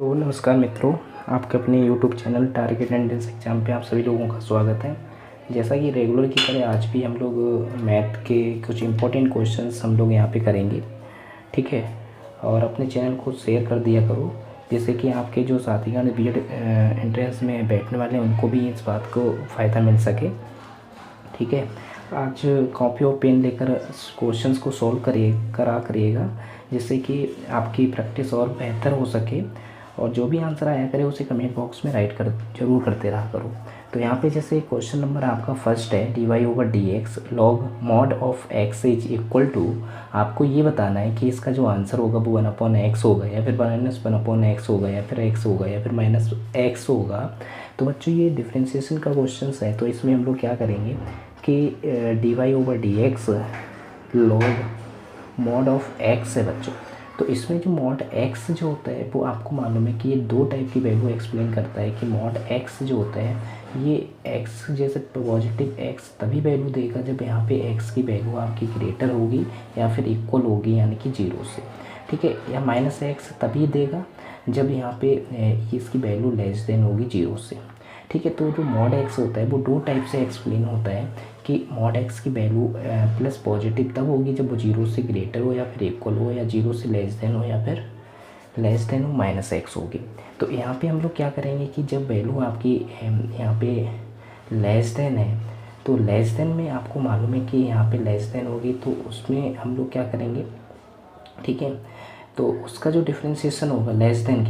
तो नमस्कार मित्रों, आपके अपने YouTube channel target entrance exam पे आप सभी लोगों का स्वागत है। जैसा कि रेगुलर की तरह आज भी हम लोग मैथ के कुछ इम्पोर्टेंट क्वेश्चंस हम लोग यहाँ पे करेंगे, ठीक है। और अपने चैनल को शेयर कर दिया करो, जिससे कि आपके जो साथीगण बीएड एंट्रेंस में बैठने वाले हैं उनको भी इस बात को फ़ायदा मिल सके, ठीक है। आज कॉपी और पेन लेकर क्वेश्चंस को सॉल्व करिएगा, जिससे कि आपकी प्रैक्टिस और बेहतर हो सके। और जो भी आंसर आया करे उसे कमेंट बॉक्स में राइट कर जरूर करते रहा करो। तो यहाँ पे जैसे क्वेश्चन नंबर आपका फर्स्ट है, dy/dx log mod of x is equal to, आपको ये बताना है कि इसका जो आंसर होगा वो 1/x होगा या फिर -1/x होगा या फिर x होगा या फिर -x होगा। तो बच्चों ये डिफ्रेंशिएशन का क्वेश्चन है, तो इसमें हम लोग क्या करेंगे कि dy/dx log mod of x है बच्चों। तो इसमें जो mod x जो होता है वो आपको मालूम है कि ये दो टाइप की वैल्यू एक्सप्लेन करता है कि mod x जो होता है ये x जैसे पॉजिटिव x तभी वैल्यू देगा जब यहाँ पे x की वैल्यू आपकी ग्रेटर होगी या फिर इक्वल होगी, यानी कि 0 से, ठीक है। या -x तभी देगा जब यहाँ पे इसकी वैल्यू लेस देन होगी 0 से, ठीक है। तो जो mod x होता है वो दो टाइप से एक्सप्लेन होता है कि mod x की वैल्यू प्लस पॉजिटिव तब होगी जब वो 0 से ग्रेटर हो या फिर इक्वल हो, या 0 से लेस देन हो या फिर लेस देन हो -x होगी। तो यहाँ पे हम लोग क्या करेंगे कि जब वैल्यू आपकी यहाँ पे लेस देन है, तो लेस देन में आपको मालूम है कि यहाँ पे लेस देन होगी, तो उसमें हम लोग क्या करेंगे, ठीक है। तो उसका जो डिफ्रेंशिएशन होगा लेस देन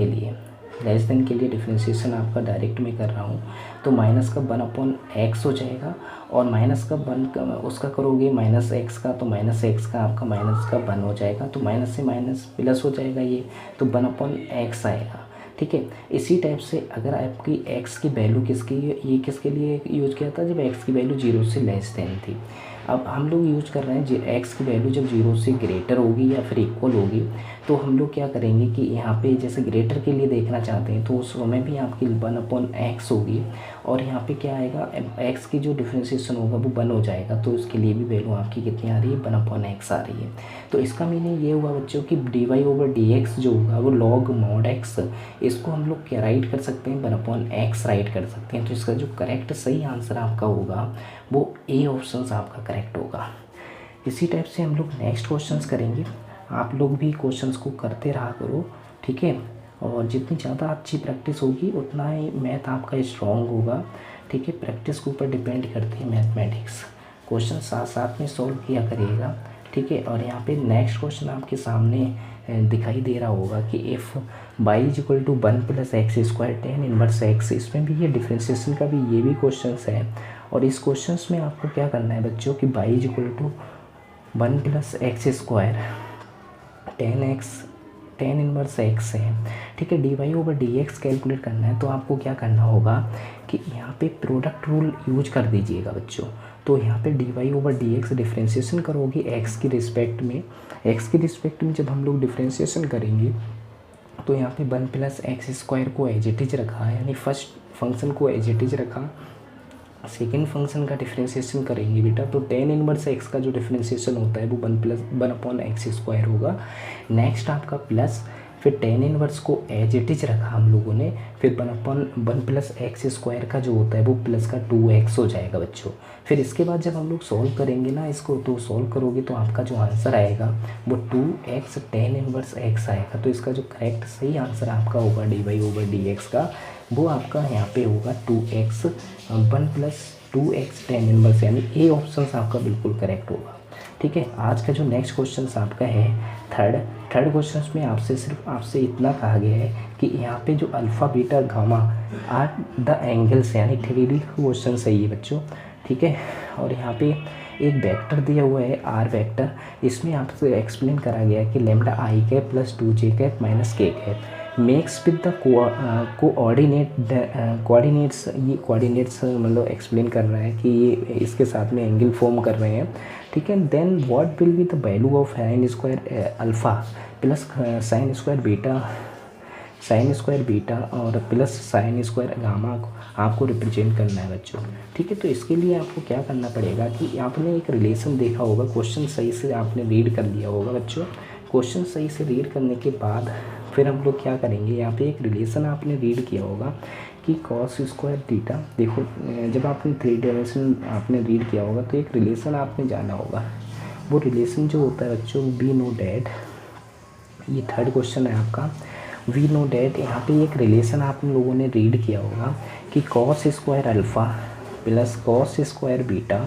के लिए डिफ्रेंशिएशन आपका डायरेक्ट में कर रहा हूँ, तो माइनस का 1/x हो जाएगा और माइनस का 1 उसका करोगे -x का, तो -x का आपका माइनस का 1 हो जाएगा, तो माइनस से माइनस प्लस हो जाएगा ये, तो 1/x आएगा, ठीक है। इसी टाइप से अगर आपकी x की वैल्यू किसके लिए यूज किया था, जब x की वैल्यू 0 से लेस देन थी। अब हम लोग यूज कर रहे हैं x की वैल्यू जब 0 से ग्रेटर होगी या फिर इक्वल होगी, तो हम लोग क्या करेंगे कि यहाँ पे जैसे ग्रेटर के लिए देखना चाहते हैं तो उस समय भी आपकी 1/x होगी, और यहाँ पे क्या आएगा, x की जो डिफ्रेंशिएशन होगा वो 1 हो जाएगा, तो उसके लिए भी वैल्यू आपकी कितनी आ रही है, 1/x आ रही है। तो इसका मीनिंग ये हुआ बच्चों कि dy/dx जो होगा वो log mod x, इसको हम लोग क्या राइट कर सकते हैं, 1/x राइट कर सकते हैं। तो इसका जो करेक्ट सही आंसर आपका होगा वो ए ऑप्शन आपका करेक्ट होगा। इसी टाइप से हम लोग नेक्स्ट क्वेश्चंस करेंगे। आप लोग भी क्वेश्चंस को करते रहा करो, ठीक है। और जितनी ज़्यादा अच्छी प्रैक्टिस होगी उतना ही मैथ आपका स्ट्रॉन्ग होगा, ठीक है। प्रैक्टिस के ऊपर डिपेंड करती है मैथमेटिक्स। क्वेश्चन साथ साथ में सॉल्व किया करिएगा, ठीक है। और यहाँ पे नेक्स्ट क्वेश्चन आपके सामने दिखाई दे रहा होगा कि if y = 1 + x² tan inverse x, इसमें भी ये डिफ्रेंशिएशन का भी ये भी क्वेश्चन है। और इस क्वेश्चन में आपको क्या करना है बच्चों कि y = 1 + x² tan inverse x है, ठीक है। dy/dx कैलकुलेट करना है, तो आपको क्या करना होगा कि यहाँ पे प्रोडक्ट रूल यूज कर दीजिएगा बच्चों। तो यहाँ पे dy/dx डिफ्रेंशिएशन करोगे x की रिस्पेक्ट में जब हम लोग डिफ्रेंशिएशन करेंगे तो यहाँ पे 1 + x² को एज इट इज रखा, यानी फर्स्ट फंक्शन को एज इट इज रखा। सेकेंड फंक्शन का डिफ्रेंशिएशन करेंगे बेटा, तो tan इनवर्स x का जो डिफ्रेंशिएशन होता है वो 1/x² होगा। नेक्स्ट आपका प्लस, फिर tan इनवर्स को एज इट इज रखा हम लोगों ने, फिर 1 + x² का जो होता है वो प्लस का 2x हो जाएगा बच्चों। फिर इसके बाद जब हम लोग सॉल्व करेंगे ना इसको, तो सॉल्व करोगे तो आपका जो आंसर आएगा वो 2x tan इनवर्स x आएगा। तो इसका जो करेक्ट सही आंसर आपका होगा dy/dx का, वो आपका यहाँ पे होगा 2x 1 + 2x tan इनवर्स, यानी ए ऑप्शन आपका बिल्कुल करेक्ट होगा, ठीक है। आज का जो नेक्स्ट क्वेश्चन आपका है थर्ड क्वेश्चन में आपसे इतना कहा गया है कि यहाँ पे जो alpha beta gamma are the angles, यानी 3D क्वेश्चन है ये बच्चों, ठीक है। और यहाँ पे एक वेक्टर दिया हुआ है आर वेक्टर, इसमें आपसे एक्सप्लेन करा गया है कि λi + 2j - k makes with the coordinates, ये कोऑर्डिनेट्स मतलब एक्सप्लेन कर रहा है कि ये इसके साथ में एंगल फॉर्म कर रहे हैं, ठीक है। Then what will be the value of sin² alpha plus sin² beta और प्लस sin² गामा को आपको रिप्रेजेंट करना है बच्चों, ठीक है। तो इसके लिए आपको क्या करना पड़ेगा कि आपने एक रिलेशन देखा होगा, क्वेश्चन सही से आपने रीड कर लिया होगा बच्चों। क्वेश्चन सही से रीड करने के बाद फिर हम लोग क्या करेंगे, यहाँ पे एक रिलेशन आपने रीड किया होगा कि कॉस स्क्वायर थीटा। देखो जब आपने 3 डायमेंशन आपने रीड किया होगा तो एक रिलेशन आपने जाना होगा। वो रिलेशन जो होता है बच्चों, वी नो डैट, ये थर्ड क्वेश्चन है आपका, वी नो डैट। यहाँ पे एक रिलेशन आप लोगों ने रीड किया होगा कि cos square alpha plus cos square beta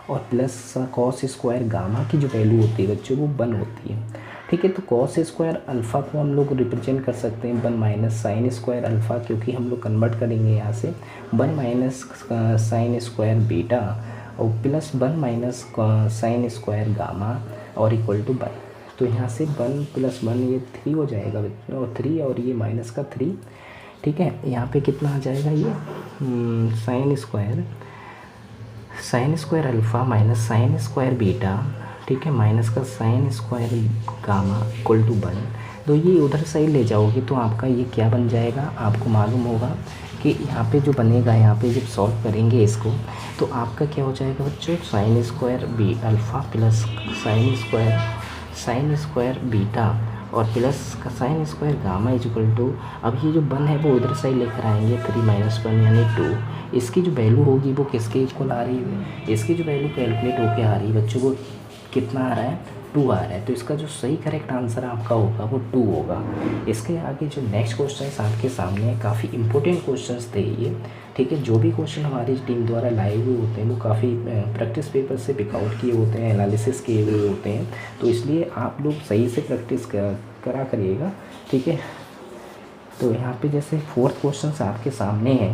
और प्लस कॉस स्क्वायर गामा की जो वैल्यू होती है बच्चों वो 1 होती है। ठीक है, तो कॉस स्क्वायर अल्फ़ा को हम लोग रिप्रेजेंट कर सकते हैं 1 माइनस साइन स्क्वायर अल्फ़ा, क्योंकि हम लोग कन्वर्ट करेंगे यहाँ से 1 माइनस साइन स्क्वायर बीटा और plus 1 minus sine square gamma और इक्वल टू 1। तो यहाँ से 1 प्लस 1 ये 3 हो जाएगा बच्चों, और 3 और ये माइनस का 3। ठीक है, यहाँ पे कितना आ जाएगा ये sine square alpha minus sine square beta, ठीक है, माइनस का sine square gamma equal to 1। तो ये उधर साइड ले जाओगे तो आपका ये क्या बन जाएगा, आपको मालूम होगा कि यहाँ पे जो बनेगा, यहाँ पे जब सॉल्व करेंगे इसको तो आपका क्या हो जाएगा बच्चों, sine square B alpha plus sine square beta और प्लस का sine square gamma is equal to, अब ये जो 1 है वो उधर साइड लेकर आएंगे 3 माइनस 1 यानी 2। इसकी जो वैल्यू होगी वो किसके इक्वल आ रही है, इसकी जो वैल्यू कैलकुलेट होकर आ रही है बच्चों वो कितना आ रहा है, 2 आ रहा है। तो इसका जो सही करेक्ट आंसर आपका होगा वो 2 होगा। इसके आगे जो नेक्स्ट क्वेश्चन आपके सामने काफ़ी इंपॉर्टेंट क्वेश्चंस थे ये। ठीक है, जो भी क्वेश्चन हमारी टीम द्वारा लाए हुए होते हैं वो काफ़ी प्रैक्टिस पेपर से पिकआउट किए होते हैं, एनालिसिस किए हुए होते हैं, तो इसलिए आप लोग सही से प्रैक्टिस करा करिएगा। ठीक है, तो यहाँ पे जैसे 4th क्वेश्चन आपके सामने है,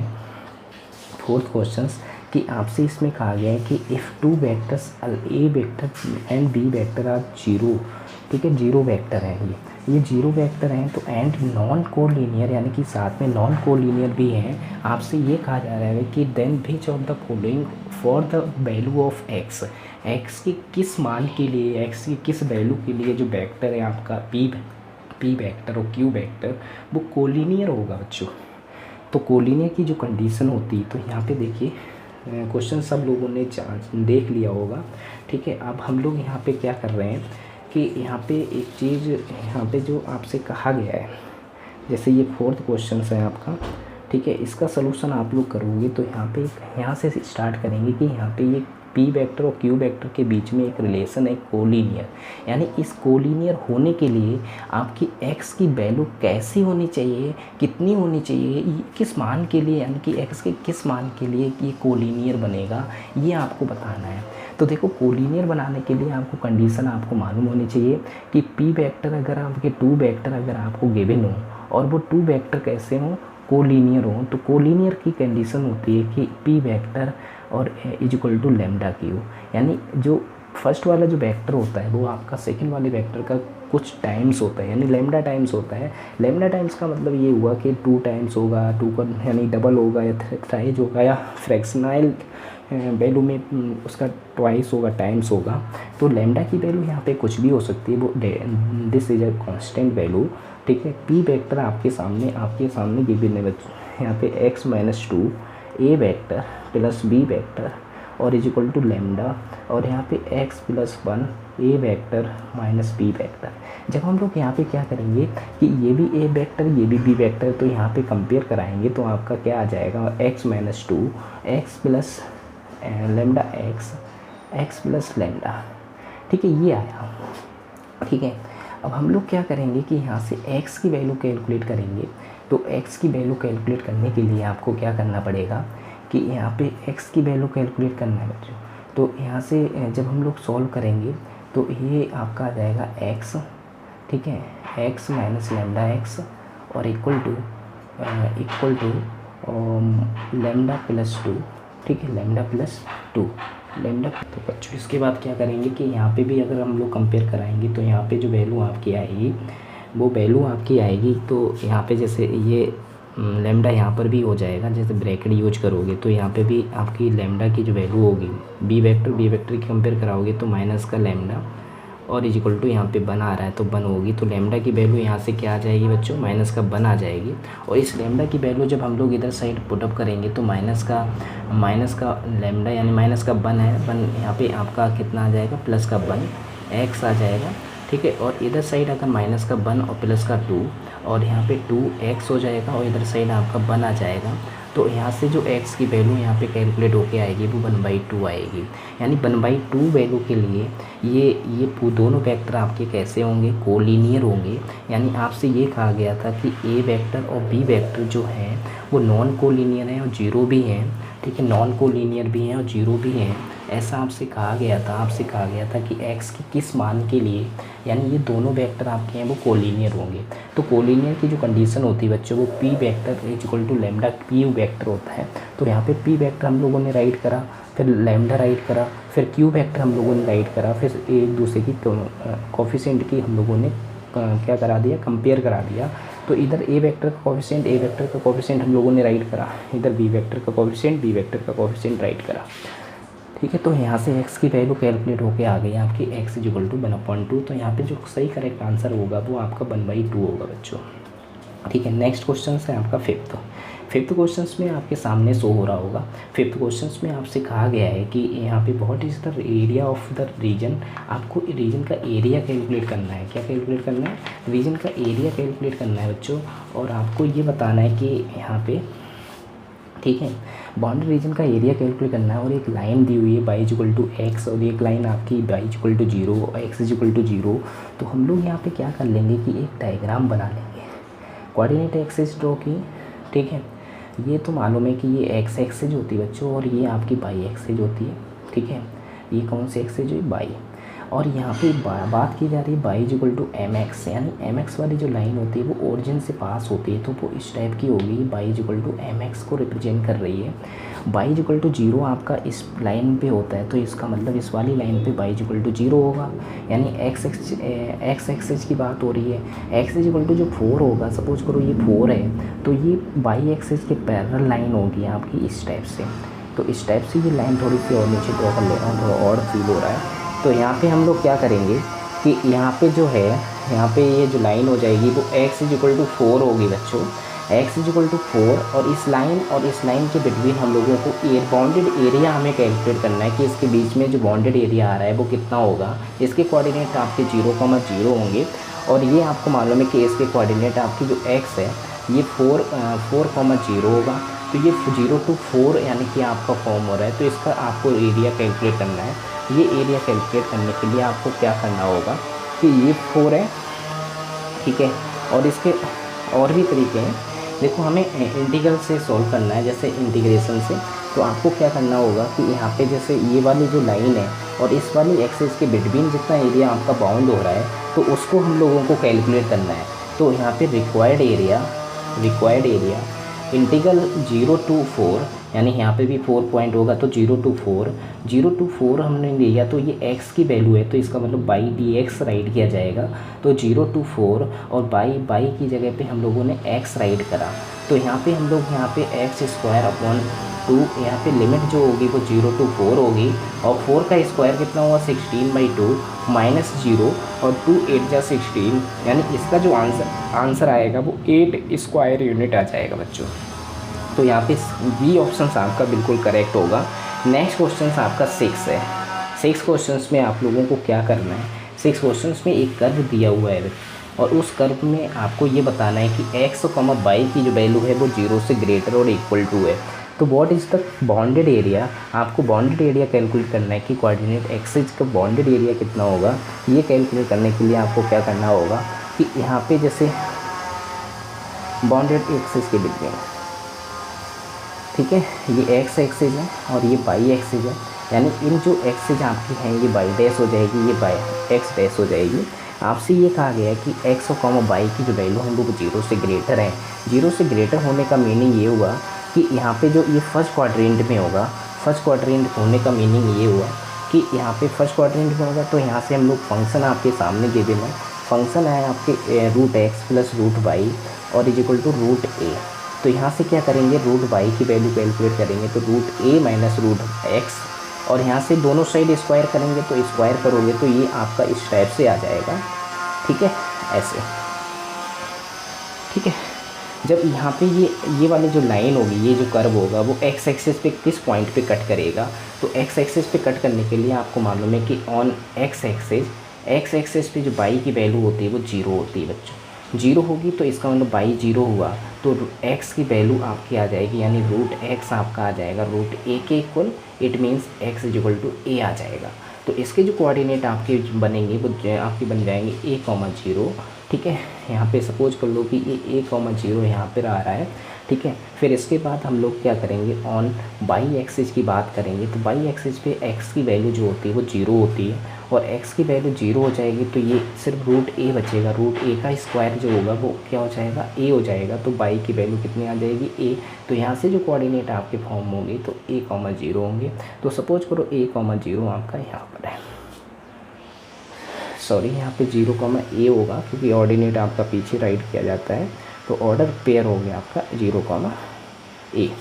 4th क्वेश्चन कि आपसे इसमें कहा गया है कि if 2 vectors A vector and B vector are 0, ठीक है, 0 वेक्टर है ये 0 वेक्टर हैं तो एंड नॉन कोलिनियर, यानी कि साथ में नॉन कोलिनियर भी हैं। आपसे ये कहा जा रहा है कि then which of the following for the value of X, X के किस मान के लिए, एक्स की किस वैल्यू के लिए जो वेक्टर है आपका पी वेक्टर और क्यू वेक्टर वो कोलिनियर होगा बच्चों। तो कोलिनियर की जो कंडीशन होती है, तो यहाँ पे देखिए क्वेश्चन सब लोगों ने देख लिया होगा। ठीक है, अब हम लोग यहाँ पे क्या कर रहे हैं कि यहाँ पे एक चीज़ यहाँ पे जो आपसे कहा गया है, जैसे ये 4th क्वेश्चन है आपका, ठीक है, इसका सलूशन आप लोग करोगे तो यहाँ से स्टार्ट करेंगे कि यहाँ पे ये पी वेक्टर और क्यू वेक्टर के बीच में एक रिलेशन है कोलिनियर, यानी इस कोलिनियर होने के लिए आपकी एक्स की वैल्यू कैसी होनी चाहिए, कितनी होनी चाहिए, किस मान के लिए, यानी कि एक्स के किस मान के लिए ये कोलिनियर बनेगा, ये आपको बताना है। तो देखो कोलिनियर बनाने के लिए आपको कंडीशन आपको मालूम होनी चाहिए कि पी वेक्टर अगर आपके 2 वेक्टर अगर आपको गिवन हो और वो 2 वेक्टर कैसे हों, कोलिनियर हो, तो कोलिनियर की कंडीशन होती है कि पी वेक्टर और is equal to lambda Q, यानी जो फर्स्ट वाला जो वेक्टर होता है वो आपका सेकंड वाले वेक्टर का कुछ टाइम्स होता है, यानी लेमडा टाइम्स होता है। लेमडा टाइम्स का मतलब ये हुआ कि 2 टाइम्स होगा, 2 का यानी डबल होगा या थ्राइज होगा या फ्रैक्शनल वैल्यू में उसका ट्वाइस होगा, टाइम्स होगा। तो लेमडा की वैल्यू यहाँ पे कुछ भी हो सकती है, वो this is a constant value. ठीक है, पी वेक्टर आपके सामने गिवन है बच्चों, यहाँ पे x माइनस 2 ए वेक्टर प्लस बी वेक्टर और इज इक्वल टू लेमडा, और यहाँ पे x प्लस 1 ए वेक्टर माइनस बी वेक्टर। जब हम लोग यहाँ पे क्या करेंगे कि ये भी ए वेक्टर ये भी बी वेक्टर, तो यहाँ पे कंपेयर कराएंगे तो आपका क्या आ जाएगा, x minus 2 x plus lambda x plus lambda. ठीक है, ये आया। ठीक है, अब हम लोग क्या करेंगे कि यहाँ से x की वैल्यू कैलकुलेट करेंगे। तो x की वैल्यू कैलकुलेट करने के लिए आपको क्या करना पड़ेगा कि यहाँ पे x की वैल्यू कैलकुलेट करना है बच्चों। तो यहाँ से जब हम लोग सॉल्व करेंगे तो ये आपका आ जाएगा x, ठीक है, x माइनस लेमडा एक्स और इक्वल टू लेमडा प्लस 2, ठीक है, लेमडा प्लस 2 लेमडा। तो बच्चों इसके बाद क्या करेंगे कि यहाँ पे भी अगर हम लोग कंपेयर कराएंगे तो यहाँ पे जो वैल्यू आपकी आएगी वो वैल्यू आपकी आएगी, तो यहाँ पे जैसे ये लेमडा यहाँ पर भी हो जाएगा, जैसे ब्रैकेट यूज करोगे तो यहाँ पे भी आपकी लेमडा की जो वैल्यू होगी बी वेक्टर की कंपेयर कराओगे तो माइनस का लेमडा और इज इक्वल टू यहाँ पे 1 आ रहा है तो 1 होगी। तो लेमडा की वैल्यू यहाँ से क्या आ जाएगी बच्चों, माइनस का 1 आ जाएगी। और इस लेमडा की वैल्यू जब हम लोग इधर साइड पुटअप करेंगे तो माइनस का लेमडा यानी माइनस का 1 है, 1 यहाँ पे आपका कितना आ जाएगा, प्लस का 1 एक्स आ जाएगा। ठीक है, और इधर साइड अगर माइनस का 1 और प्लस का 2 और यहाँ पे 2x हो जाएगा और इधर साइड आपका 1 आ जाएगा। तो यहाँ से जो x की वैल्यू यहाँ पे कैलकुलेट होके आएगी वो 1/2 आएगी। यानी 1/2 वैल्यू के लिए ये दोनों वेक्टर आपके कैसे होंगे, कोलिनियर होंगे। यानी आपसे ये कहा गया था कि a वेक्टर और b वेक्टर जो है वो नॉन कोलिनियर है और जीरो भी हैं, ठीक है, नॉन कोलिनियर भी हैं और जीरो भी हैं, ऐसा आपसे कहा गया था। आपसे कहा गया था कि x की किस मान के लिए यानी ये दोनों वेक्टर आपके हैं वो कोलिनियर होंगे। तो कोलिनियर की जो कंडीशन होती है बच्चों वो p vector equal to lambda q vector होता है। तो यहाँ पे p वेक्टर हम लोगों ने राइट करा, फिर लैम्डा राइट करा, फिर q वेक्टर हम लोगों ने राइट करा, फिर एक दूसरे की कोफिशिएंट की हम लोगों ने क्या करा दिया, कंपेयर करा दिया। तो इधर a वेक्टर का कोफिशिएंट हम लोगों ने राइट करा, इधर b वेक्टर का कोफिशिएंट राइट करा, ठीक है। तो यहाँ से x की वैल्यू कैलकुलेट होके आ गई आपकी x इक्वल टू 1/2। तो यहाँ पे जो सही करेक्ट आंसर होगा वो आपका 1/2 होगा बच्चों, ठीक है। नेक्स्ट क्वेश्चन है आपका फिफ्थ क्वेश्चन में आपके सामने शो हो रहा होगा। फिफ्थ क्वेश्चन में आपसे कहा गया है कि यहाँ पे what is the area of the region. आपको रीजन का एरिया कैलकुलेट करना है। क्या कैलकुलेट करना है? रीजन का एरिया कैलकुलेट करना है बच्चों। और आपको ये बताना है कि यहाँ पे, ठीक है, बाउंड्री रीजन का एरिया कैलकुलेट करना है। और एक लाइन दी हुई है y इक्वल टू x और एक लाइन आपकी y इक्वल टू 0 और x इक्वल टू 0। तो हम लोग यहाँ पे क्या कर लेंगे कि एक डायग्राम बना लेंगे, कोऑर्डिनेट एक्सिस ड्रॉ की, ठीक है। ये तो मालूम है कि ये x एक्सिस होती है बच्चों और ये आपकी y एक्सिस होती है, ठीक है। ये कौन सी एक्सिस है? y। और यहाँ पे बात की जा रही है y इक्वल टू mx, यानी mx वाली जो लाइन होती है वो ओरिजिन से पास होती है, तो वो इस टाइप की होगी, y इक्वल टू mx को रिप्रेजेंट कर रही है। y इक्वल टू 0 आपका इस लाइन पे होता है, तो इसका मतलब इस वाली लाइन पे y इक्वल टू 0 होगा। यानी x एक्सिस की बात हो रही है। x इक्वल टू जो 4 होगा, सपोज करो ये 4 है, तो ये y एक्सिस के पैरेलल लाइन होगी आपकी इस टाइप से। तो इस टाइप से ये लाइन थोड़ी सी और नीचे ड्रॉ कर ले रहा हूँ, थोड़ा और फील हो रहा है। तो यहाँ पे हम लोग क्या करेंगे कि यहाँ पे जो है, यहाँ पे ये जो लाइन हो जाएगी वो x इक्वल टू 4 होगी बच्चों, x इक्वल टू 4। और इस लाइन के बिटवीन हम लोगों को बाउंडेड एरिया हमें कैलकुलेट करना है कि इसके बीच में जो बाउंडेड एरिया आ रहा है वो कितना होगा। इसके कोऑर्डिनेट आपके 0,0 होंगे और ये आपको मालूम है कि इसके कोऑर्डिनेट आपकी जो x है ये 4,0 होगा। तो ये 0 to 4 यानी कि आपका फॉर्म हो रहा है। तो इसका आपको एरिया कैलकुलेट करना है। ये एरिया कैलकुलेट करने के लिए आपको क्या करना होगा कि ये 4 है, ठीक है। और इसके और भी तरीके हैं, देखो हमें इंटीग्रल से सॉल्व करना है, जैसे इंटीग्रेशन से। तो आपको क्या करना होगा कि यहाँ पे जैसे ये वाली जो लाइन है और इस वाली एक्सिस के बिटवीन जितना एरिया आपका बाउंड हो रहा है तो उसको हम लोगों को कैलकुलेट करना है। तो यहाँ पे रिक्वायर्ड एरिया इंटीग्रल 0 to 4, यानी यहाँ पे भी 4 पॉइंट होगा, तो 0 to 4 हमने लिया, तो ये x की वैल्यू है, तो इसका मतलब बाई dx राइट किया जाएगा। तो 0 to 4 और बाई की जगह पे हम लोगों ने x राइट करा। तो यहाँ पे हम लोग यहाँ पे x²/2, यहाँ पे लिमिट जो होगी वो 0 to 4 होगी। और 4 का स्क्वायर कितना हुआ? 16/2 माइनस 0 और 2 8 जा 16, यानी इसका जो आंसर आएगा वो 8 स्क्वायर यूनिट आ जाएगा बच्चों। तो यहाँ पे बी ऑप्शन आपका बिल्कुल करेक्ट होगा। नेक्स्ट क्वेश्चन आपका 6 है। 6 क्वेश्चन में आप लोगों को क्या करना है? 6 क्वेश्चन में एक कर्व दिया हुआ है और उस कर्व में आपको ये बताना है कि x और y की जो वैल्यू है वो 0 से ग्रेटर और इक्वल टू है। तो what is the bounded area? आपको बाउंडेड एरिया कैलकुलेट करना है कि कोऑर्डिनेट एक्सिस का बाउंडेड एरिया कितना होगा। ये कैलकुलेट करने के लिए आपको क्या करना होगा कि यहाँ पे जैसे बाउंडेड एक्सिस के बिटवीन, ठीक है, ये x एक्सिस है और ये y एक्सिस है, यानी इन जो एक्सिस आपकी हैं ये y डैश हो जाएगी, ये y x डैश हो जाएगी। आपसे ये कहा गया है कि x और y की जो वैल्यू है वो 0 से ग्रेटर है। 0 से ग्रेटर होने का मीनिंग ये हुआ कि यहाँ पे जो ये फर्स्ट क्वाड्रेंट में होगा, फर्स्ट क्वाड्रेंट होने का मीनिंग ये हुआ कि यहाँ पे फर्स्ट क्वाड्रेंट में होगा। तो यहाँ से हम लोग फंक्शन आपके सामने दे देना, फंक्शन है आपके √x प्लस √y और इक्वल टू √a। तो यहाँ से क्या करेंगे, √y की वैल्यू कैलकुलेट करेंगे, तो √a माइनस √x, और यहाँ से दोनों साइड स्क्वायर करेंगे, तो स्क्वायर करोगे तो ये आपका इस टाइप से आ जाएगा, ठीक है, ऐसे, ठीक है। जब यहाँ पे ये वाली जो लाइन होगी, ये जो कर्व होगा वो x एक्सिस पे किस पॉइंट पे कट करेगा? तो x एक्सिस पे कट करने के लिए आपको मालूम है कि ऑन x एक्सिस पे जो y की वैल्यू होती है वो 0 होती है बच्चों। जीरो होगी तो इसका मतलब बाई जीरो हुआ तो एक्स की वैल्यू आपकी आ जाएगी, यानी रूट एक्स आपका आ जाएगा रूट ए के equal, it means x is equal to a आ जाएगा। तो इसके जो कोऑर्डिनेट आपके बनेंगे वो आपके बन जाएंगे ए कॉमा जीरो, ठीक है। यहाँ पे सपोज कर लो कि ये ए कॉमा जीरो यहाँ पर आ रहा है, ठीक है। फिर इसके बाद हम लोग क्या करेंगे, ऑन बाई एक्सिस की बात करेंगे। तो बाई एक्सिस पे एक्स की वैल्यू जो होती है वो जीरो होती है, और एक्स की वैल्यू जीरो हो जाएगी तो ये सिर्फ रूट ए बचेगा, रूट ए का स्क्वायर जो होगा वो क्या हो जाएगा, ए हो जाएगा। तो बाई की वैल्यू कितनी आ जाएगी, ए। तो यहाँ से जो कोऑर्डिनेट आपके फॉर्म होंगे तो ए कॉमा जीरो होंगे। तो सपोज करो ए कॉमा जीरो आपका यहाँ पर है, सॉरी यहाँ पे जीरो कॉमा ए होगा क्योंकि ऑर्डिनेट आपका पीछे राइट किया जाता है। तो ऑर्डर पेयर हो गया आपका जीरो कॉमा ए।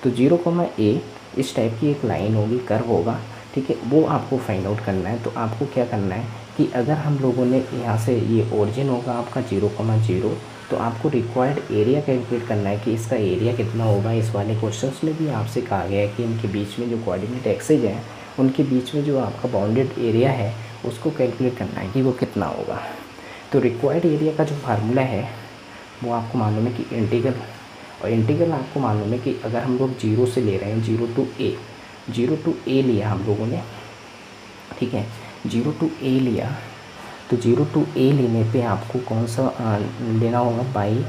तो जीरो कॉमा ए इस टाइप की एक लाइन होगी, कर्व होगा, ठीक है। वो आपको फाइंड आउट करना है। तो आपको क्या करना है कि अगर हम लोगों ने यहाँ से ये ओरिजिन होगा आपका जीरो कॉमा जीरो, तो आपको रिक्वायर्ड एरिया कैलकुलेट करना है कि इसका एरिया कितना होगा। इस वाले क्वेश्चंस में भी आपसे कहा गया है कि इनके बीच में जो कोऑर्डिनेट एक्सेज हैं उनके बीच में जो आपका बाउंडेड एरिया है उसको कैलकुलेट करना है कि वो कितना होगा। तो रिक्वायर्ड एरिया का जो फार्मूला है वो आपको मालूम है कि इंटीग्रल, और इंटीग्रल आपको मालूम है कि अगर हम लोग जीरो से ले रहे हैं, जीरो टू ए लिया हम लोगों ने, ठीक है। जीरो टू ए लिया तो जीरो टू ए लेने पे आपको कौन सा लेना होगा, बाई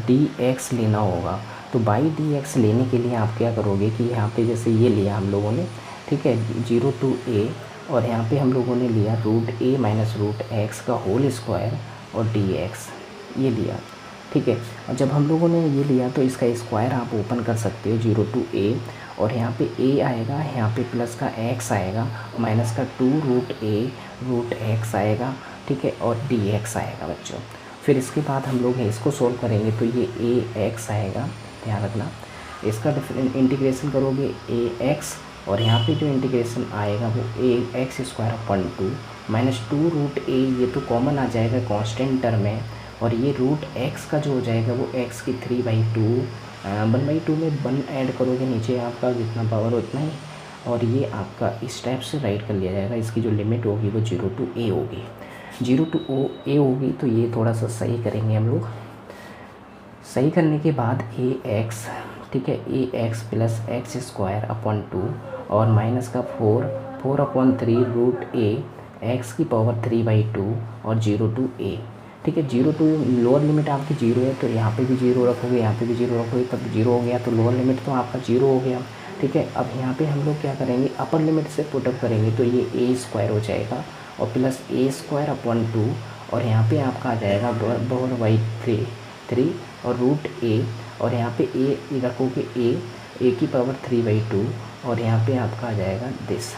डी एक्स लेना होगा। तो बाई डी एक्स लेने के लिए आप क्या करोगे कि यहाँ पे जैसे ये लिया हम लोगों ने, ठीक है, जीरो टू ए, और यहाँ पे हम लोगों ने लिया रूट ए माइनस रूट एक्स का होल स्क्वायर और डी एक्स ये लिया, ठीक है। और जब हम लोगों ने ये लिया तो इसका स्क्वायर आप ओपन कर सकते हो, जीरो टू ए, और यहाँ पे ए आएगा, यहाँ पे प्लस का एक्स आएगा, माइनस का two root A root X आएगा, ठीक है, और डी एक्स आएगा बच्चों। फिर इसके बाद हम लोग इसको सोल्व करेंगे तो ये ए एक्स आएगा, ध्यान रखना। इसका इंटीग्रेशन करोगे ए एक्स, और यहाँ पे जो इंटीग्रेशन आएगा वो a x square upon two minus two root a, ये तो कॉमन आ जाएगा कांस्टेंट टर्म है, और ये रूट एक्स का जो हो जाएगा वो एक्स की 3/2, 1/2 में 1 ऐड करोगे नीचे आपका जितना पावर उतना ही, और ये आपका इस टाइप से राइट कर लिया जाएगा। इसकी जो लिमिट होगी वो जीरो टू ए होगी, जीरो टू ए होगी। तो ये थोड़ा सा सही करेंगे हम लोग। सही करने के बाद ए एक्स, ठीक है, a x plus x square upon two और माइनस का 4/3 रूट ए एक्स की पावर 3/2 और जीरो टू ए, ठीक है। जीरो टू लोअर लिमिट आपकी जीरो है तो यहाँ पे भी जीरो रखोगे, यहाँ पे भी जीरो रखोगे, तब जीरो हो गया। तो लोअर लिमिट तो आपका जीरो हो गया, ठीक है। अब यहाँ पे हम लोग क्या करेंगे, अपर लिमिट से पुटअप करेंगे तो ये ए स्क्वायर हो जाएगा और प्लस ए स्क्वायर अपन टू, और यहाँ पे आपका आ जाएगा 4/3 और रूट ए, और यहाँ पे ए रखोगे ए की पावर 3/2, और यहाँ पे आपका आ जाएगा दिस,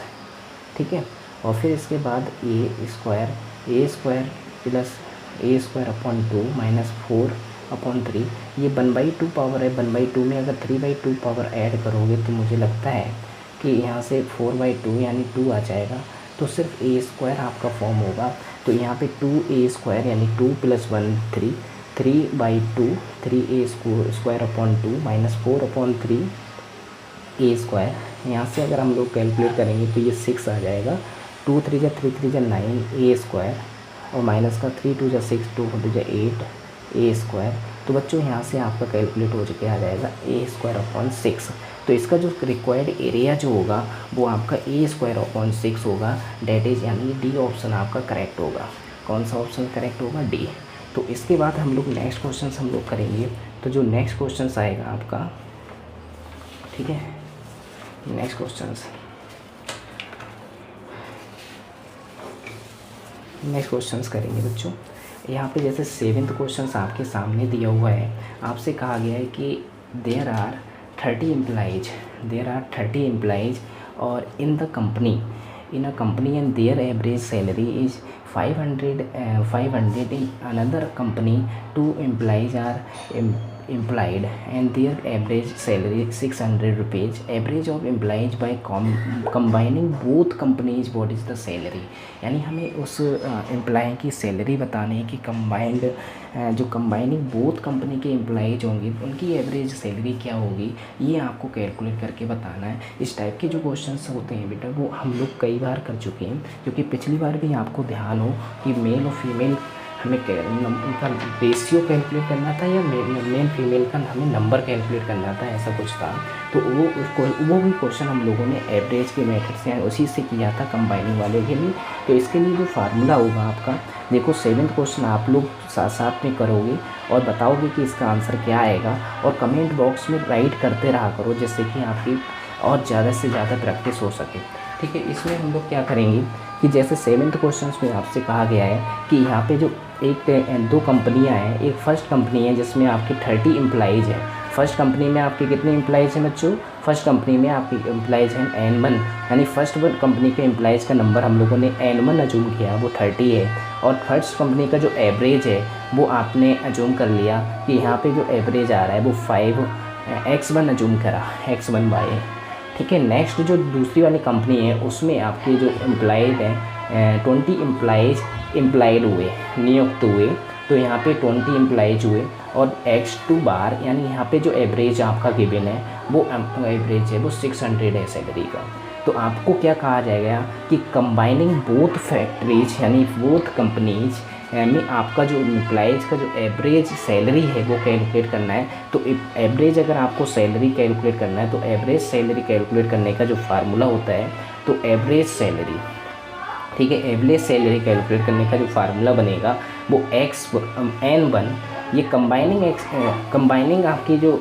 ठीक है। और फिर इसके बाद a square plus A square upon two minus 4/3, ये 1/2 पावर है। 1/2 में अगर 3/2 पावर ऐड करोगे तो मुझे लगता है कि यहाँ से 4/2 यानी 2 आ जाएगा। तो सिर्फ ए स्क्वायर आपका फॉर्म होगा। तो यहाँ पे 2a स्क्वायर यानी 2 + 1 3, 3/2 3a square upon 2 minus 4/3 a square. यहाँ से अगर हम लोग कैलकुलेट करेंगे तो ये 6 आ जाएगा। 2 3 जा 3 3 जा 9 a स्क्वायर, और माइनस का 3 2 जा 6 2 4 जा 8 a स्क्वायर। तो बच्चों यहाँ से आपका कैलकुलेट हो चुके आ जाएगा a स्क्वायर अपॉन 6। तो इसका जो रिक्वायर्ड एरिया जो होगा वो आपका a स्क्वायर अपॉन 6 होगा, डेट इज़, यानी डी ऑप्शन आपका करेक्ट होगा। कौन सा ऑप्शन करेक्ट होगा, डी। तो इसके बाद हम लोग नेक्स्ट क्वेश्चन हम लोग करेंगे। तो जो नेक्स्ट क्वेश्चन आएगा आपका, ठीक है, नेक्स्ट क्वेश्चंस करेंगे बच्चों। यहाँ पे जैसे 7th क्वेश्चन आपके सामने दिया हुआ है, आपसे कहा गया है कि देयर आर 30 एम्प्लॉइज और in a company and their average salary is 500 in another company 2 employees are employed and their average salary 600 rupees. Average of employees by combining both companies, what is the salary? यानी हमें उस employ की salary बतानी है कि जो combining both company के employees होंगे उनकी एवरेज सैलरी क्या होगी, ये आपको कैलकुलेट करके बताना है। इस टाइप के जो क्वेश्चंस होते हैं बेटा वो हम लोग कई बार कर चुके हैं, क्योंकि पिछली बार भी आपको ध्यान हो कि मेल और फीमेल हमें उनका रेशियो कैलकुलेट करना था या मेल फीमेल का हमें नंबर कैलकुलेट करना था, ऐसा कुछ था। तो वो भी क्वेश्चन हम लोगों ने एवरेज के मेथड से उसी से किया था कंबाइनिंग वाले के लिए। तो इसके लिए जो फार्मूला होगा आपका, देखो 7th क्वेश्चन आप लोग साथ साथ में करोगे और बताओगे कि इसका आंसर क्या आएगा, और कमेंट बॉक्स में राइट करते रहा करो, जिससे कि आपकी और ज़्यादा से ज़्यादा प्रैक्टिस हो सके। ठीक है, इसमें हम लोग क्या करेंगे कि जैसे 7th क्वेश्चन में आपसे कहा गया है कि यहाँ पे जो दो कंपनियाँ हैं, एक फर्स्ट कंपनी है जिसमें आपके 30 एम्प्लॉइज़ हैं। फर्स्ट कंपनी में आपके कितने एम्प्लॉइज़ हैं बच्चों? फर्स्ट कंपनी में आपकी एम्प्लॉइज़ हैं N1, यानी फर्स्ट कंपनी के एम्प्लॉइज़ का नंबर हम लोगों ने N1 अजूम किया, वो 30 है। और फर्स्ट कंपनी का जो एवरेज है वो आपने अजूम कर लिया कि यहाँ पे जो एवरेज आ रहा है वो 5x1 अजूम करा, x1y। ठीक है, नेक्स्ट जो दूसरी वाली कंपनी है उसमें आपके जो एम्प्लॉयड हैं 20 एम्प्लॉयड हुए, नियुक्त हुए। तो यहाँ पे 20 एम्प्लॉयज हुए और x2 बार, यानी यहाँ पे जो एवरेज आपका गिवन है वो एवरेज है वो 600 है सैलरी का। तो आपको क्या कहा जाएगा कि कंबाइनिंग बोथ फैक्ट्रीज यानी बोथ कंपनीज में आपका जो एम्प्लॉइज का जो एवरेज सैलरी है वो कैलकुलेट करना है। तो एवरेज अगर आपको सैलरी कैलकुलेट करना है तो एवरेज सैलरी कैलकुलेट करने का जो फार्मूला होता है, तो एवरेज सैलरी, ठीक है, एवरेज सैलरी कैलकुलेट करने का जो फार्मूला बनेगा वो N1, ये कंबाइनिंग आपकी जो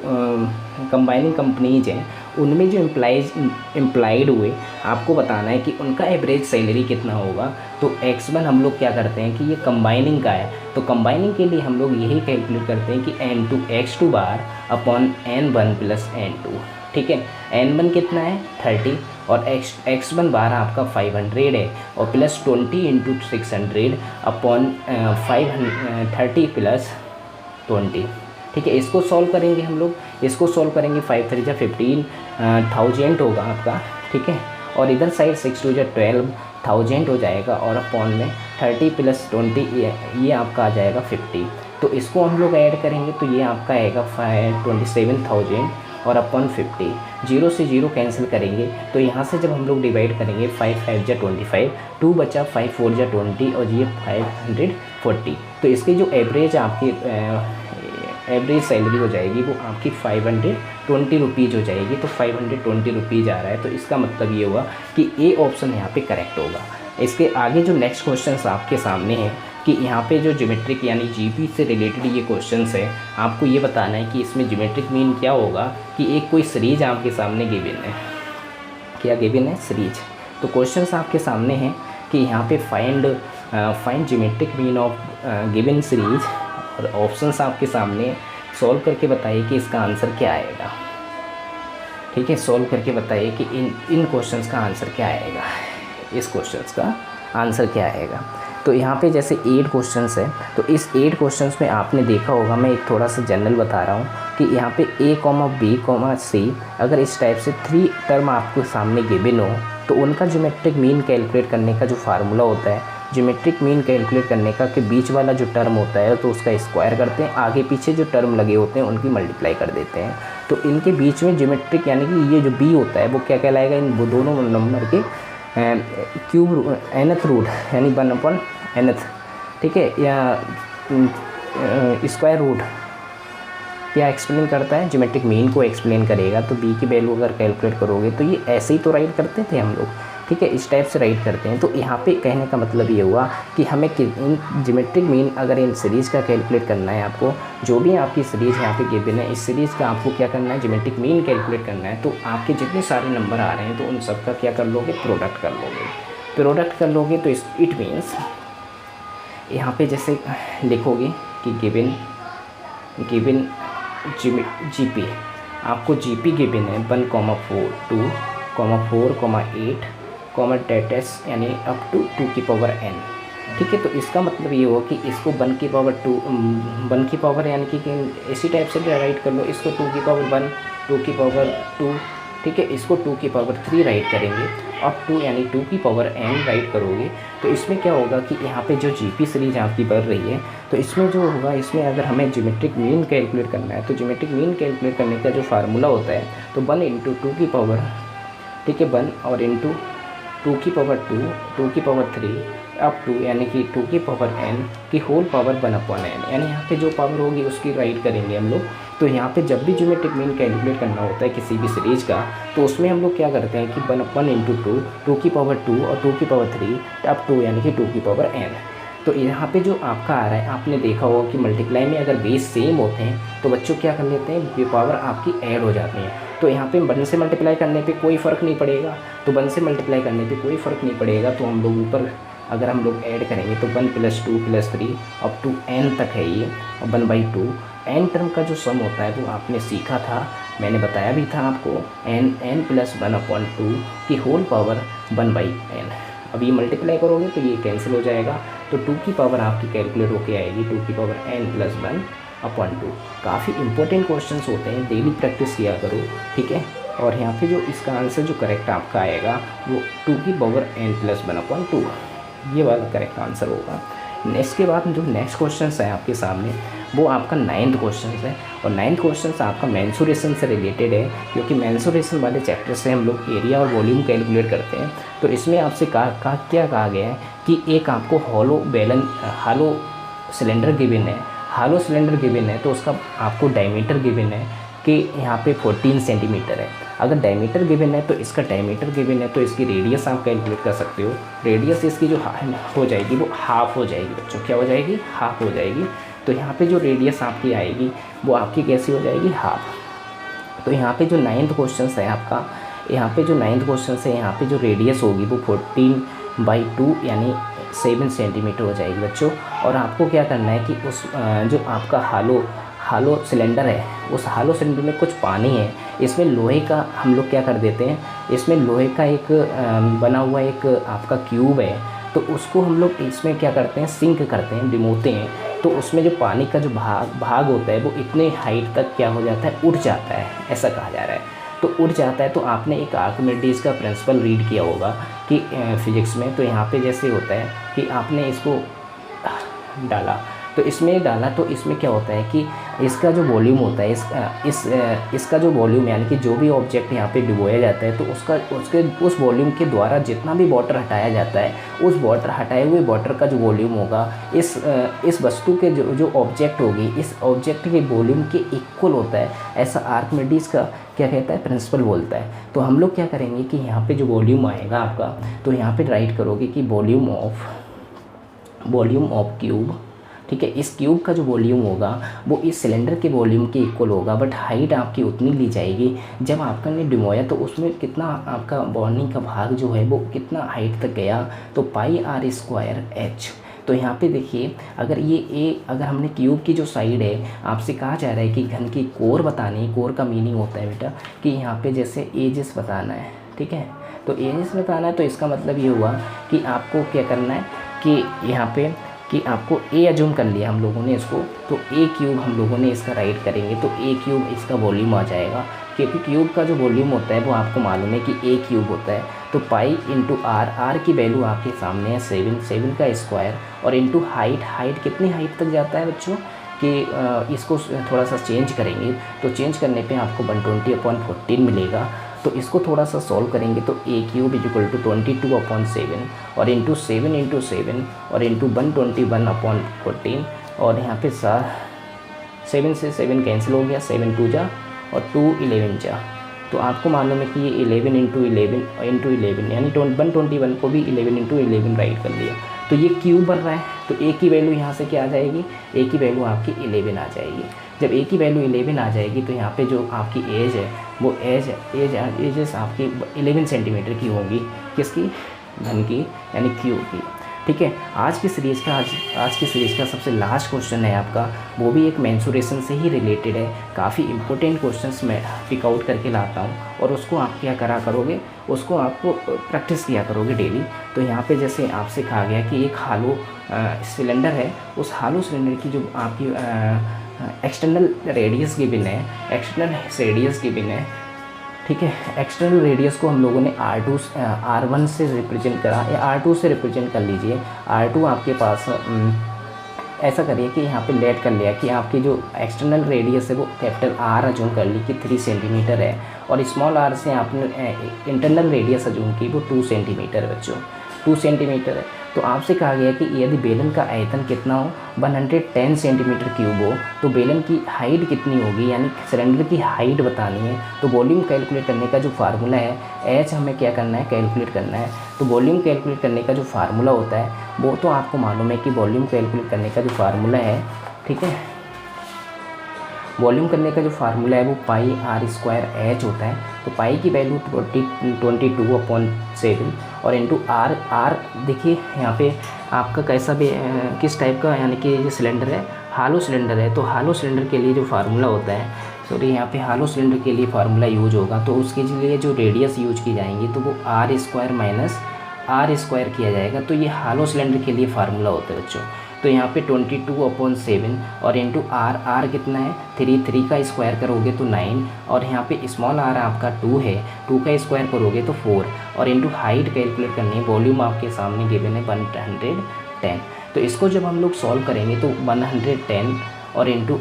कंबाइनिंग कंपनीज हैं उनमें जो एम्प्लॉयड हुए, आपको बताना है कि उनका एवरेज सैलरी कितना होगा। तो x1 हम लोग क्या करते हैं कि ये कंबाइनिंग का है, तो कंबाइनिंग के लिए हम लोग यही कैलकुलेट करते हैं कि N2 x2 bar upon N1 plus N2। ठीक है, N1 कितना है 30 और x1 बार आपका 500 है, और प्लस 20 इंटू 600 अपॉन 30 प्लस 20। ठीक है, इसको सॉल्व करेंगे हम लोग, इसको सॉल्व करेंगे 5 3 जा 15,000 होगा आपका। ठीक है, और इधर साइड 6 2 जा 12,000 हो जाएगा, और अपॉन में 30 प्लस 20 ये आपका आ जाएगा 50। तो इसको हम लोग ऐड करेंगे तो ये आपका आएगा 27,000 और अपॉन 50। 0 से 0 कैंसिल करेंगे तो यहाँ से जब हम लोग डिवाइड करेंगे 5 5 जा 25, 2 बचा, 5 4 जा 20 और ये 540। तो इसकी जो एवरेज आपकी एवरेज सैलरी हो जाएगी वो आपकी 520 रुपीज़ हो जाएगी। तो 520 रुपीज़ आ रहा है, तो इसका मतलब ये हुआ कि ए ऑप्शन यहाँ पे करेक्ट होगा। इसके आगे जो नेक्स्ट क्वेश्चन आपके सामने है कि यहाँ पे जो ज्योमेट्रिक यानी जीपी से रिलेटेड ये क्वेश्चंस है, आपको ये बताना है कि इसमें ज्योमेट्रिक मीन क्या होगा कि एक कोई सीरीज आपके सामने गिवन है, क्या गिवन है सीरीज। तो क्वेश्चंस आपके सामने हैं कि यहाँ पे find geometric mean of given series, और ऑप्शंस आपके सामने, सॉल्व करके बताइए कि इसका आंसर क्या आएगा। ठीक है, सॉल्व करके बताइए कि इन क्वेश्चंस का आंसर क्या आएगा, इस क्वेश्चंस का आंसर क्या आएगा। तो यहाँ पे जैसे 8 क्वेश्चंस है, तो इस 8 क्वेश्चंस में आपने देखा होगा, मैं एक थोड़ा सा जनरल बता रहा हूँ कि यहाँ पे A, B, C अगर इस टाइप से 3 टर्म आपको सामने गिवन हो तो उनका ज्योमेट्रिक मीन कैलकुलेट करने का जो फार्मूला होता है, ज्योमेट्रिक मीन कैलकुलेट करने का कि बीच वाला जो टर्म होता है तो उसका स्क्वायर करते हैं, आगे पीछे जो टर्म लगे होते हैं उनकी मल्टीप्लाई कर देते हैं। तो इनके बीच में ज्योमेट्रिक यानी कि ये जो B होता है वो क्या कहलाएगा, इन वो दोनों नंबर के क्यूब nth रूट यानी 1/nth, ठीक है, या स्क्वायर रूट क्या एक्सप्लेन करता है, ज्योमेट्रिक मीन को एक्सप्लेन करेगा। तो बी की वैल्यू अगर कैलकुलेट करोगे तो ये ऐसे ही तो राइट करते थे हम लोग, ठीक है, इस टाइप से राइट करते हैं। तो यहाँ पे कहने का मतलब ये हुआ कि हमें इन ज्योमेट्रिक मीन अगर इन सीरीज़ का कैलकुलेट करना है, आपको जो भी आपकी सीरीज़ यहाँ पे गिवन है, इस सीरीज़ का आपको क्या करना है, ज्योमेट्रिक मीन कैलकुलेट करना है। तो आपके जितने सारे नंबर आ रहे हैं तो उन सब का क्या कर लोगे, प्रोडक्ट कर लोगे। प्रोडक्ट कर लोगे तो इट मीन्स यहाँ पे जैसे लिखोगे कि गिवन जीपी, आपको जीपी गिवन है 1, 4, 2, 4, 8, डेटेस यानी अप टू 2 की पावर n। ठीक है, तो इसका मतलब ये हो कि इसको 1 की पावर यानी कि इसी टाइप से राइट कर लो, इसको 2 की पावर 1, 2 की पावर 2, ठीक है, इसको 2 की पावर 3 राइट करेंगे, अप टू यानी 2 की पावर n राइट करोगे। तो इसमें क्या होगा कि यहाँ पे जो जीपी सीरीज आपकी बढ़ रही है, तो इसमें जो होगा, इसमें अगर हमें ज्योमेट्रिक मीन कैलकुलेट करना है तो ज्योमेट्रिक मीन कैलकुलेट करने का जो फार्मूला होता है तो 1 × 2 की पावर, ठीक है, 1 और इंटू 2 की पावर 2, 2 की पावर 3, अप टू यानी कि 2 की पावर n की होल पावर 1/n, यानी यहाँ पे जो पावर होगी उसकी राइट करेंगे हम लोग। तो यहाँ पे जब भी ज्योमेट्रिक मीन कैलकुलेट करना होता है किसी भी सीरीज़ का, तो उसमें हम लोग क्या करते हैं कि 1/1 इंटू 2 की पावर 2 और 2 की पावर 3 अप टू यानी कि 2 की पावर n। तो यहाँ पे जो आपका आ रहा है, आपने देखा होगा कि मल्टीप्लाई में अगर बेस सेम होते हैं तो बच्चों क्या कर लेते हैं, ये पावर आपकी ऐड हो जाती है। तो यहाँ पे 1 से मल्टीप्लाई करने पे कोई फ़र्क नहीं पड़ेगा, तो 1 से मल्टीप्लाई करने पे कोई फ़र्क नहीं पड़ेगा। तो हम लोग ऊपर अगर हम लोग ऐड करेंगे तो 1 + 2 + 3 अप टू n तक है ये, और 1/2 n टर्म का जो सम होता है वो आपने सीखा था, मैंने बताया भी था आपको, n + 1/2 की होल पावर 1/n। अब ये मल्टीप्लाई करोगे तो ये कैंसिल हो जाएगा, तो 2 की पावर आपकी कैलकुलेट होके आएगी 2 की पावर n + 1/2। काफ़ी इंपॉर्टेंट क्वेश्चंस होते हैं, डेली प्रैक्टिस किया करो, ठीक है। और यहाँ पे जो इसका आंसर जो करेक्ट आपका आएगा वो 2 की पावर n + 1/2, ये वाला करेक्ट आंसर होगा। इसके बाद जो नेक्स्ट क्वेश्चन है आपके सामने वो आपका 9th क्वेश्चन है, और 9th क्वेश्चन आपका मेंसुरेशन से रिलेटेड है, क्योंकि मेंसुरेशन वाले चैप्टर से हम लोग एरिया और वॉल्यूम कैलकुलेट करते हैं। तो इसमें आपसे क्या कहा गया है कि एक आपको हालो सिलेंडर गिवन है, हालो सिलेंडर गिवन है, तो उसका आपको डायमीटर गिवन है कि यहाँ पे 14 सेंटीमीटर है। अगर डायमीटर गिवन है तो इसका डायमीटर गिवन है, तो इसकी रेडियस आप कैलकुलेट कर सकते हो। रेडियस इसकी जो हो जाएगी वो हाफ हो जाएगी बच्चों, क्या हो जाएगी, हाफ हो जाएगी। तो यहाँ पे जो रेडियस आपकी आएगी वो आपकी कैसी हो जाएगी, हाफ। तो यहाँ पे जो 9th क्वेश्चन है आपका, यहाँ पे जो 9th क्वेश्चन है, यहाँ पे जो रेडियस होगी वो 14/2 यानी 7 सेंटीमीटर हो जाएगी बच्चों। और आपको क्या करना है कि उस जो आपका हालो सिलेंडर है, उस हालो सिलेंडर में कुछ पानी है, इसमें लोहे का हम लोग क्या कर देते हैं, इसमें लोहे का एक बना हुआ एक आपका क्यूब है, तो उसको हम लोग इसमें क्या करते हैं, सिंक करते हैं, डिमोते हैं। तो उसमें जो पानी का जो भाग होता है वो इतने हाइट तक क्या हो जाता है, उड़ जाता है, ऐसा कहा जा रहा है। तो उड़ जाता है, तो आपने एक आर्किमिडीज का प्रिंसिपल रीड किया होगा कि फिजिक्स में, तो यहाँ पे जैसे होता है कि आपने इसको डाला, तो इसमें डाला, तो इसमें क्या होता है कि इसका जो वॉल्यूम होता है, इसका जो वॉल्यूम यानी कि जो भी ऑब्जेक्ट यहाँ पे डुबोया जाता है, तो उस वॉल्यूम के द्वारा जितना भी वाटर हटाया जाता है, उस वाटर हटाए हुए वाटर का जो वॉल्यूम होगा इस वस्तु के जो ऑब्जेक्ट होगी, इस ऑब्जेक्ट के वॉल्यूम के इक्वल होता है, ऐसा आर्किमिडीज का क्या कहता है, प्रिंसिपल बोलता है। तो हम लोग क्या करेंगे कि यहाँ पे जो वॉल्यूम आएगा आपका, तो यहाँ पे राइट करोगे कि वॉल्यूम ऑफ क्यूब, ठीक है। इस क्यूब का जो वॉल्यूम होगा वो इस सिलेंडर के वॉल्यूम के इक्वल होगा, बट हाइट आपकी उतनी ली जाएगी। जब आपका ने डुबोया तो उसमें कितना आपका बॉर्निंग का भाग जो है वो कितना हाइट तक गया, तो πr²h। तो यहाँ पे देखिए, अगर हमने क्यूब की जो साइड है, आपसे कहा जा रहा है कि घन की कोर बतानी है। कोर का मीनिंग होता है बेटा कि यहाँ पे जैसे एजेस बताना है, ठीक है। तो एजेस बताना है, तो इसका मतलब ये हुआ कि आपको क्या करना है कि यहाँ पे कि आपको ए अज्यूम कर लिया हम लोगों ने इसको, तो ए क्यूब हम लोगों ने इसका राइट करेंगे, तो ए क्यूब इसका वॉल्यूम आ जाएगा, क्योंकि क्यूब का जो वॉल्यूम होता है वो आपको मालूम है कि ए क्यूब होता है। तो पाई इंटू आर की वैल्यू आपके सामने है 7 का स्क्वायर, और इंटू हाइट कितनी हाइट तक जाता है बच्चों कि इसको थोड़ा सा चेंज करेंगे, तो चेंज करने पे आपको 120/14 मिलेगा। तो इसको थोड़ा सा सॉल्व करेंगे तो ए क्यूब इक्वल टू 22/7 और इंटू 7 और इंटू 121/14, और यहाँ पे 7 से 7 कैंसिल हो गया, 7 2 जा और 2 11 जा। तो आपको मालूम है कि ये 11 इंटू 11 यानी 121 को भी 11 इंटू 11 राइट कर लिया। तो ये क्यूब बन रहा है, तो ए की वैल्यू यहाँ से क्या आ जाएगी, ए की वैल्यू आपकी 11 आ जाएगी। जब ए की वैल्यू 11 आ जाएगी तो यहाँ पे जो आपकी एज है वो एजेस आपकी 11 सेंटीमीटर की होंगी, किसकी, घन की यानी क्यूब की, ठीक है। आज की सीरीज़ का सबसे लास्ट क्वेश्चन है आपका, वो भी एक मेंसुरेशन से ही रिलेटेड है। काफ़ी इंपॉर्टेंट क्वेश्चंस मैं पिक आउट करके लाता हूँ, और उसको आप क्या करा करोगे, उसको आपको प्रैक्टिस किया करोगे डेली। तो यहाँ पे जैसे आपसे कहा गया कि एक हालो सिलेंडर है, उस हालो सिलेंडर की जो आपकी एक्सटर्नल रेडियस गिवन है, ठीक है। एक्सटर्नल रेडियस को हम लोगों ने R1 से रिप्रेजेंट करा, या R2 से रिप्रेजेंट कर लीजिए। R2 आपके पास ऐसा करिए कि यहाँ पे लेट कर लिया कि आपकी जो एक्सटर्नल रेडियस है वो कैपिटल R अज्यूम कर ली कि 3 सेंटीमीटर है, और स्मॉल r से आपने इंटरनल रेडियस अज्यूम की वो 2 सेंटीमीटर बच्चों। 2 सेंटीमीटर है। तो आपसे कहा गया कि यदि बेलन का आयतन कितना हो, 110 सेंटीमीटर क्यूब हो, तो बेलन की हाइट कितनी होगी, यानी सिलेंडर की हाइट बतानी है। तो वॉल्यूम कैलकुलेट करने का जो फार्मूला है, एच हमें क्या करना है, कैलकुलेट करना है। तो वॉल्यूम कैलकुलेट करने का जो फार्मूला होता है वो तो आपको मालूम है कि वॉल्यूम कैलकुलेट करने का जो फार्मूला है, ठीक है, वॉल्यूम करने का जो फार्मूला है वो पाई आर स्क्वायर एच होता है। तो पाई की वैल्यू 22/7 और इंटू आर देखिए यहाँ पे आपका कैसा भी किस टाइप का, यानी कि ये सिलेंडर है, हालो सिलेंडर है। तो हालो सिलेंडर के लिए जो फार्मूला होता है, सॉरी यहाँ पे हालो सिलेंडर के लिए फार्मूला यूज होगा, तो उसके लिए जो रेडियस यूज की जाएंगी तो वो R square minus R square किया जाएगा। तो ये हालो सिलेंडर के लिए फार्मूला होता है बच्चों। तो यहाँ पे 22/7 और इंटू आर कितना है 3 का स्क्वायर करोगे तो 9, और यहाँ पे स्मॉल आर आपका 2 है, 2 का स्क्वायर करोगे तो 4, और इंटू हाइट कैलकुलेट करनी है। वॉल्यूम आपके सामने गिवन है 110। तो इसको जब हम लोग सॉल्व करेंगे तो 110 और इंटू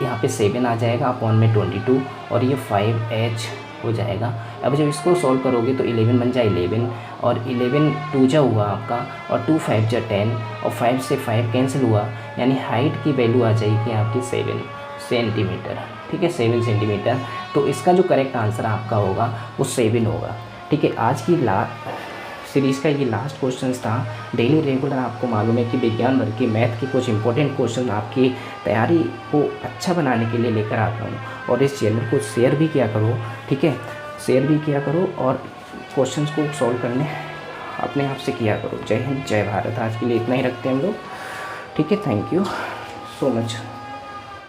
यहाँ पे 7 आ जाएगा अपॉन में 22 और ये 5h हो जाएगा। अब जब इसको सॉल्व करोगे तो 11 बन जाए 11 और 11 2 जा हुआ आपका, और 2 5 जा 10 और 5 से 5 कैंसिल हुआ, यानी हाइट की वैल्यू आ जाएगी आपकी 7 सेंटीमीटर। ठीक है, 7 सेंटीमीटर। तो इसका जो करेक्ट आंसर आपका होगा वो 7 होगा। ठीक है, आज की सीरीज़ का ये लास्ट क्वेश्चन था। डेली रेगुलर आपको मालूम है कि विज्ञान वर्ग के मैथ के कुछ इंपॉर्टेंट क्वेश्चन आपकी तैयारी को अच्छा बनाने के लिए लेकर आता हूँ, और इस चैनल को शेयर भी किया करो। ठीक है, शेयर भी किया करो और क्वेश्चंस को सॉल्व करने अपने आप से किया करो। जय हिंद, जय भारत। आज के लिए इतना ही रखते हैं हम लोग। ठीक है, थैंक यू सो मच।